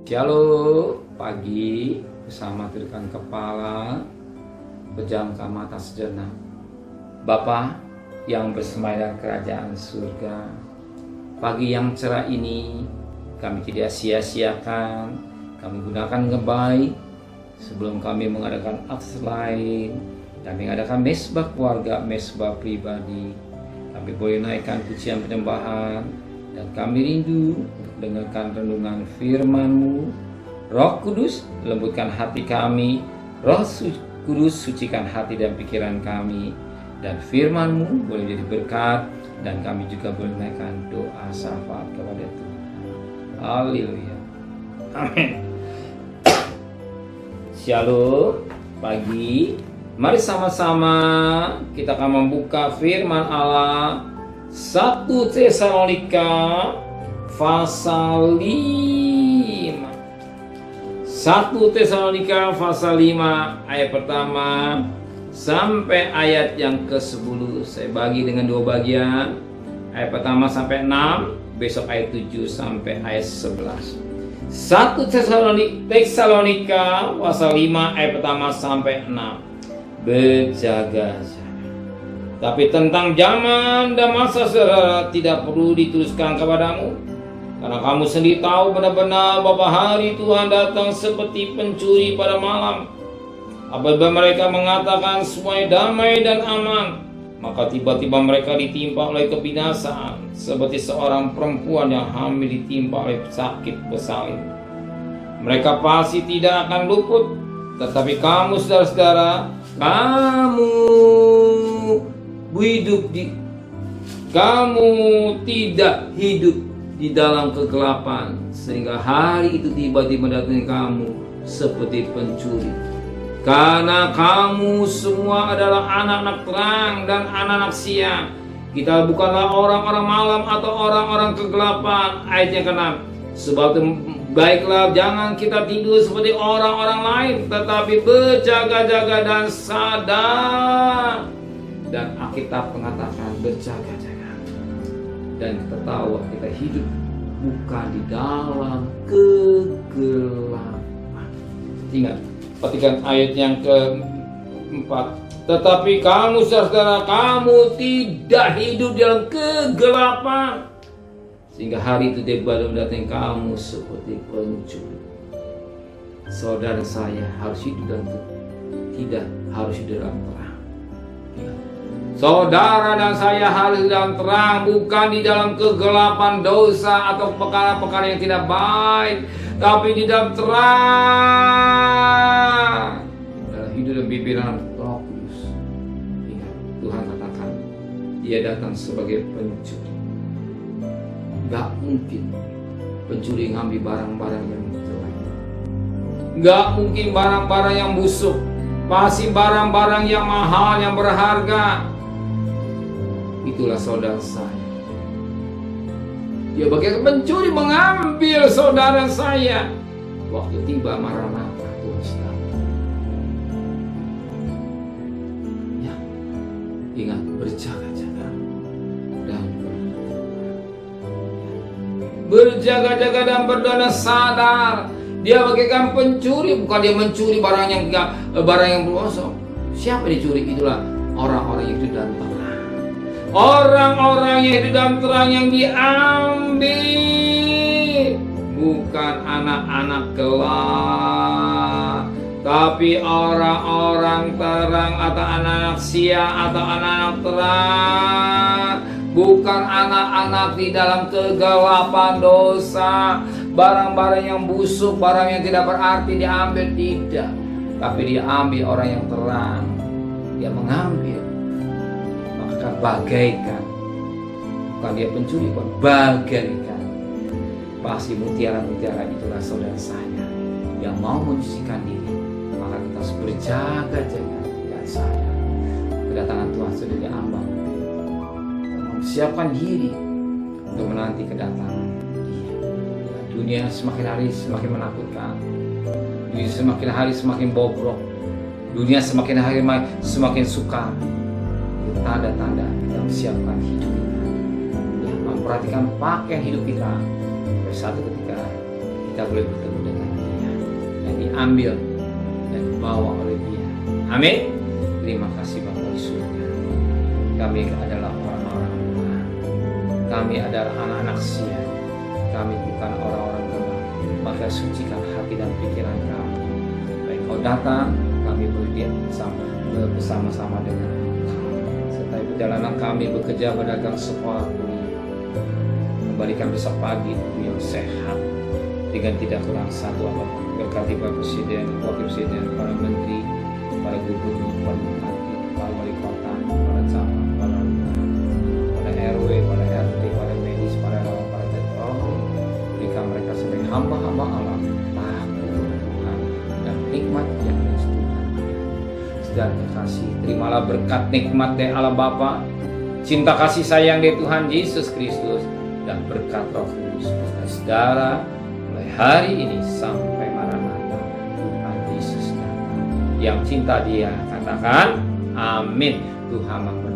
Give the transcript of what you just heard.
Shalom, pagi bersama teduhkan kepala, pejamkan mata sejenak. Bapa yang bersemayam kerajaan surga, pagi yang cerah ini kami tidak sia-siakan, kami gunakan dengan baik. Sebelum kami mengadakan akses lain, kami mengadakan mesbah keluarga, mesbah pribadi, kami boleh naikkan pujian penyembahan, dan kami rindu untuk dengarkan renungan firman-Mu. Roh Kudus, lembutkan hati kami. Roh Kudus, sucikan hati dan pikiran kami. Dan firman-Mu boleh jadi berkat, dan kami juga boleh menaikkan doa syafaat kepada Tuhan. Haleluya. Amin. Shalom, pagi. Mari sama-sama kita akan membuka firman Allah 1 Tesalonika pasal 5. 1 Tesalonika pasal 5 ayat pertama sampai ayat yang ke-10. Saya bagi dengan dua bagian. Ayat pertama sampai 6, besok ayat 7 sampai ayat 11. 1 Tesalonika pasal 5 ayat pertama sampai 6. Berjaga-jaga. Tapi tentang zaman dan masa saudara tidak perlu dituliskan kepadamu, karena kamu sendiri tahu benar-benar bahwa hari Tuhan datang seperti pencuri pada malam. Apabila mereka mengatakan semuanya damai dan aman, maka tiba-tiba mereka ditimpa oleh kebinasaan, seperti seorang perempuan yang hamil ditimpa oleh sakit bersalin. Mereka pasti tidak akan luput. Tetapi kamu saudara-saudara, kamu tidak hidup di dalam kegelapan, sehingga hari itu tiba-tiba mendatangi kamu seperti pencuri. Karena kamu semua adalah anak-anak terang dan anak-anak siang. Kita bukanlah orang-orang malam atau orang-orang kegelapan. Ayat yang ke-6. Sebab itu baiklah jangan kita tidur seperti orang-orang lain, tetapi berjaga-jaga dan sadar. Dan Alkitab mengatakan berjaga-jaga. Dan kita tahu kita hidup bukan di dalam kegelapan. Ingat, petikan ayat yang ke-4. Tetapi kamu saudara, kamu tidak hidup dalam kegelapan, sehingga hari itu dia baru mendatangi kamu seperti pencuri. Saudara saya harus hidup dalam tidak harus hidup dalam terang. Saudara dan saya harus dalam terang, bukan di dalam kegelapan dosa atau perkara-perkara yang tidak baik, tapi di dalam terang. Dalam hidup dan pimpinan Roh Kudus. Ingat, Tuhan katakan Dia datang sebagai pencuri. Gak mungkin pencuri ngambil barang-barang yang jelek. Gak mungkin barang-barang yang busuk. Pasti barang-barang yang mahal, yang berharga. Itulah saudara saya. Dia bagai pencuri mengambil saudara saya. Waktu tiba Maranatha, Tuhan sedang. Ya, ingat, berjaga-jaga dan berjaga-jaga dan berdoa, sadar. Dia bagaikan pencuri, bukan dia mencuri barang yang berosok. Siapa dicuri? Itulah orang-orang yang hidup dalam terang. Orang-orang yang hidup dalam terang yang diambil, bukan anak-anak gelap, tapi orang-orang terang atau anak-anak siang atau anak-anak terang. Bukan anak-anak di dalam kegelapan dosa, barang-barang yang busuk, barang yang tidak berarti diambil, tidak. Tapi diambil orang yang terang. Dia mengambil, maka bagaikan, bukan dia pencuri, bukan bagaikan. Pasti mutiara-mutiara itulah saudara saya yang mau menyucikan diri. Maka kita harus berjaga-jaga dan sadar. Kedatangan Tuhan sudah diambang. Siapkan diri untuk menanti kedatangan Dia. Dunia semakin hari semakin menakutkan. Dunia semakin hari semakin bobrok. Dunia semakin hari semakin sukar. Tanda-tanda kita siapkan hidup kita. Ya, memperhatikan pakaian hidup kita. Suatu ketika kita boleh bertemu dengan yang diambil dan dibawa oleh Dia. Amin. Terima kasih Bapa di surga. Kami adalah orang-orang Tuhan. Kami adalah anak-anak Sion. Kami bukan orang-orang gelap. Maka sucikan hati dan pikiran kami. Baik Kau datang, kami boleh bersama-sama dengan Kau. Serta perjalanan kami bekerja, berdagang, sekolah, kuliah. Kembalikan besok pagi yang sehat dengan tidak kurang satu apapun. Berkati Bapak Presiden, Wakil Presiden, para Menteri, para Gubernur, para Bupati, para Wali Kota, para camat, para lurah, para RW, para RT, para medis, para relawan, para teknologi. Berikan mereka sebagai hamba-hamba Allah, takut Tuhan dan nikmat yang dari Tuhan. Segala kasih, terimalah berkat nikmat dari Allah Bapa, cinta kasih sayang dari Tuhan Yesus Kristus, dan berkat Roh Kudus pada saudara mulai hari ini sampai Maranatha Tuhan Yesus datang. Yang cinta Dia katakan amin. Tuhan memberkati.